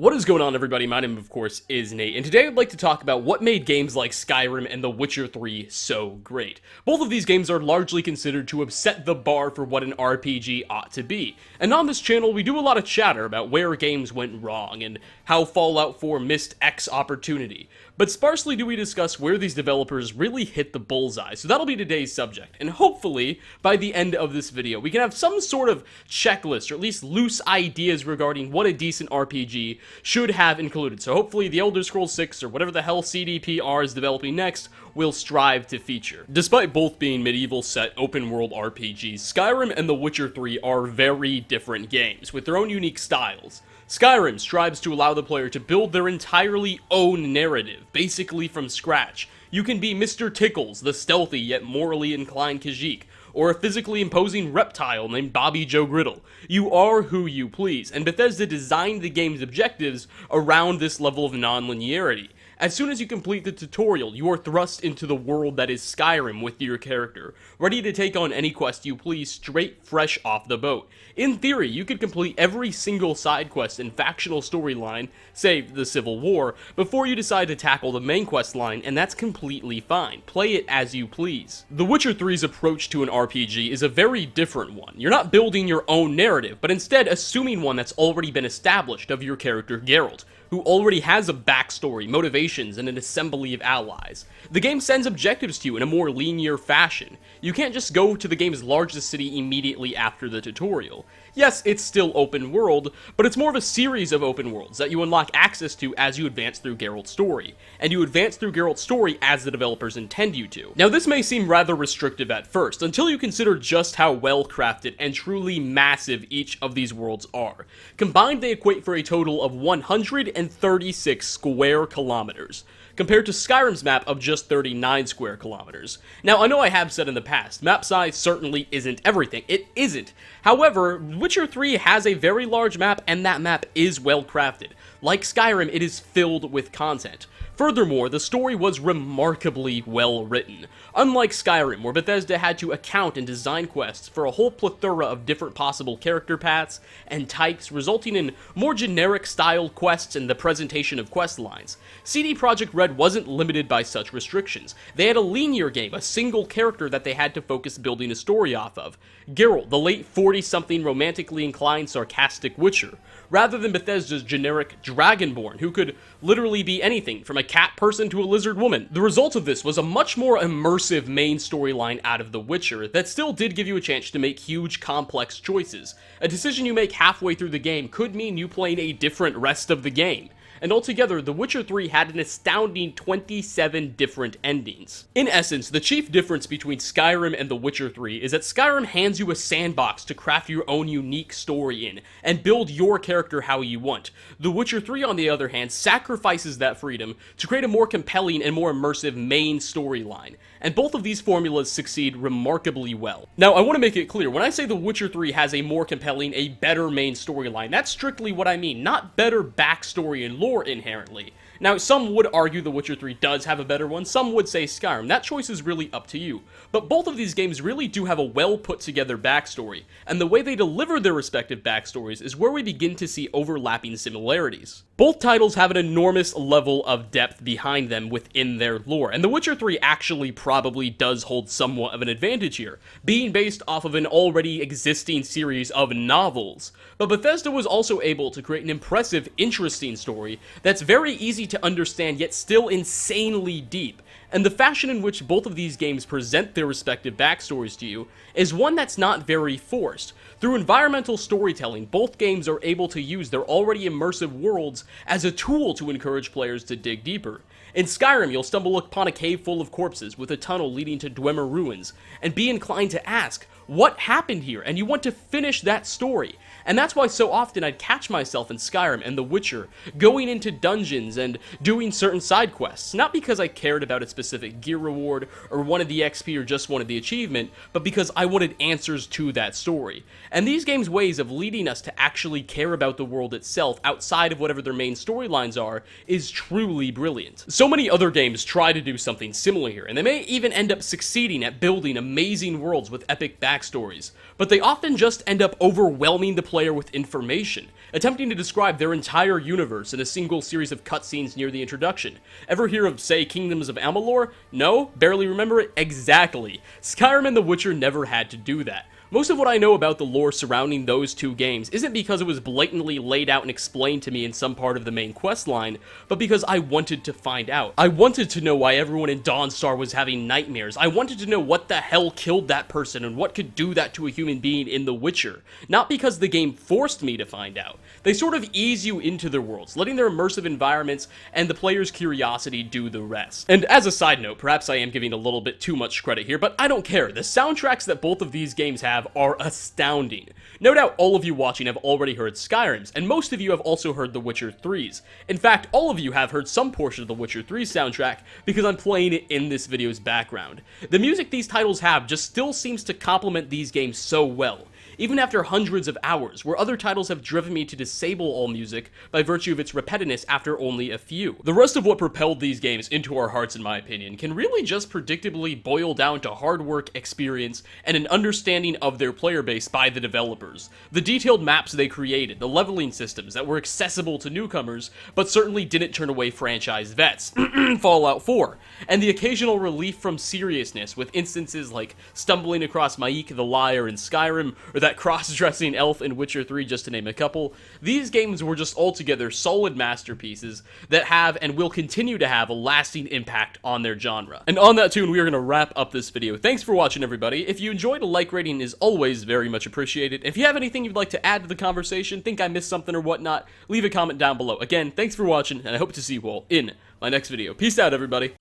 What is going on, everybody? My name, of course, is Nate, and today I'd like to talk about what made games like Skyrim and The Witcher 3 so great. Both of these games are largely considered to have set the bar for what an RPG ought to be, and on this channel we do a lot of chatter about where games went wrong and how Fallout 4 missed X opportunity, but sparsely do we discuss where these developers really hit the bullseye, so that'll be today's subject, and hopefully, by the end of this video, we can have some sort of checklist, or at least loose ideas regarding what a decent RPG should have included. So hopefully the Elder Scrolls 6 or whatever the hell CDPR is developing next will strive to feature. Despite both being medieval set open world RPGs, Skyrim and The Witcher 3 are very different games with their own unique styles. Skyrim strives to allow the player to build their entirely own narrative, basically from scratch. You can be Mr. Tickles, the stealthy yet morally inclined Khajiit, or a physically imposing reptile named Bobby Joe Griddle. You are who you please, and Bethesda designed the game's objectives around this level of non-linearity. As soon as you complete the tutorial, you are thrust into the world that is Skyrim with your character, ready to take on any quest you please straight fresh off the boat. In theory, you could complete every single side quest and factional storyline, save the Civil War, before you decide to tackle the main quest line, and that's completely fine. Play it as you please. The Witcher 3's approach to an RPG is a very different one. You're not building your own narrative, but instead assuming one that's already been established of your character Geralt, who already has a backstory, motivations, and an assembly of allies. The game sends objectives to you in a more linear fashion. You can't just go to the game's largest city immediately after the tutorial. Yes, it's still open world, but it's more of a series of open worlds that you unlock access to as you advance through Geralt's story, and you advance through Geralt's story as the developers intend you to. Now this may seem rather restrictive at first, until you consider just how well crafted and truly massive each of these worlds are. Combined they equate for a total of 136 square kilometers, compared to Skyrim's map of just 39 square kilometers. Now, I know I have said in the past, map size certainly isn't everything. It isn't. However, Witcher 3 has a very large map, and that map is well crafted. Like Skyrim, it is filled with content. Furthermore, the story was remarkably well written. Unlike Skyrim, where Bethesda had to account and design quests for a whole plethora of different possible character paths and types, resulting in more generic styled quests and the presentation of quest lines, CD Projekt Red wasn't limited by such restrictions. They had a linear game, a single character that they had to focus building a story off of. Geralt, the late 40-something romantically inclined sarcastic witcher, rather than Bethesda's generic Dragonborn, who could literally be anything from a cat person to a lizard woman. The result of this was a much more immersive main storyline out of The Witcher that still did give you a chance to make huge, complex choices. A decision you make halfway through the game could mean you playing a different rest of the game. And altogether, The Witcher 3 had an astounding 27 different endings. In essence, the chief difference between Skyrim and The Witcher 3 is that Skyrim hands you a sandbox to craft your own unique story in, and build your character how you want. The Witcher 3, on the other hand, sacrifices that freedom to create a more compelling and more immersive main storyline, and both of these formulas succeed remarkably well. Now, I want to make it clear, when I say The Witcher 3 has a more compelling, a better main storyline, that's strictly what I mean, not better backstory and lore inherently. Now, some would argue The Witcher 3 does have a better one, some would say Skyrim. That choice is really up to you. But both of these games really do have a well put together backstory, and the way they deliver their respective backstories is where we begin to see overlapping similarities. Both titles have an enormous level of depth behind them within their lore, and The Witcher 3 actually probably does hold somewhat of an advantage here, being based off of an already existing series of novels. But Bethesda was also able to create an impressive, interesting story that's very easy to understand yet still insanely deep, and the fashion in which both of these games present their respective backstories to you is one that's not very forced. Through environmental storytelling, both games are able to use their already immersive worlds as a tool to encourage players to dig deeper. In Skyrim, you'll stumble upon a cave full of corpses with a tunnel leading to Dwemer ruins, and be inclined to ask, what happened here? And you want to finish that story. And that's why so often I'd catch myself in Skyrim and The Witcher going into dungeons and doing certain side quests, not because I cared about a specific gear reward or wanted the XP or just wanted the achievement, but because I wanted answers to that story. And these games' ways of leading us to actually care about the world itself outside of whatever their main storylines are is truly brilliant. So many other games try to do something similar here, and they may even end up succeeding at building amazing worlds with epic backstories backstories, but they often just end up overwhelming the player with information, attempting to describe their entire universe in a single series of cutscenes near the introduction. Ever hear of, say, Kingdoms of Amalur? No? Barely remember it? Exactly. Skyrim and The Witcher never had to do that. Most of what I know about the lore surrounding those two games isn't because it was blatantly laid out and explained to me in some part of the main quest line, but because I wanted to find out. I wanted to know why everyone in Dawnstar was having nightmares. I wanted to know what the hell killed that person and what could do that to a human being in The Witcher. Not because the game forced me to find out. They sort of ease you into their worlds, letting their immersive environments and the player's curiosity do the rest. And as a side note, perhaps I am giving a little bit too much credit here, but I don't care. The soundtracks that both of these games have are astounding. No doubt all of you watching have already heard Skyrim's, and most of you have also heard The Witcher 3's. In fact, all of you have heard some portion of The Witcher 3's soundtrack because I'm playing it in this video's background. The music these titles have just still seems to complement these games so well, even after hundreds of hours, where other titles have driven me to disable all music by virtue of its repetitiveness after only a few. The rest of what propelled these games into our hearts, in my opinion, can really just predictably boil down to hard work, experience, and an understanding of their player base by the developers. The detailed maps they created, the leveling systems that were accessible to newcomers, but certainly didn't turn away franchise vets, Fallout 4, and the occasional relief from seriousness with instances like stumbling across Maik the Liar in Skyrim, or that cross-dressing elf in Witcher 3, just to name a couple. These games were just altogether solid masterpieces that have and will continue to have a lasting impact on their genre. And on that tune, we are going to wrap up this video. Thanks for watching, everybody. If you enjoyed, a like rating is always very much appreciated. If you have anything you'd like to add to the conversation, think I missed something or whatnot, leave a comment down below. Again, thanks for watching, and I hope to see you all in my next video. Peace out, everybody.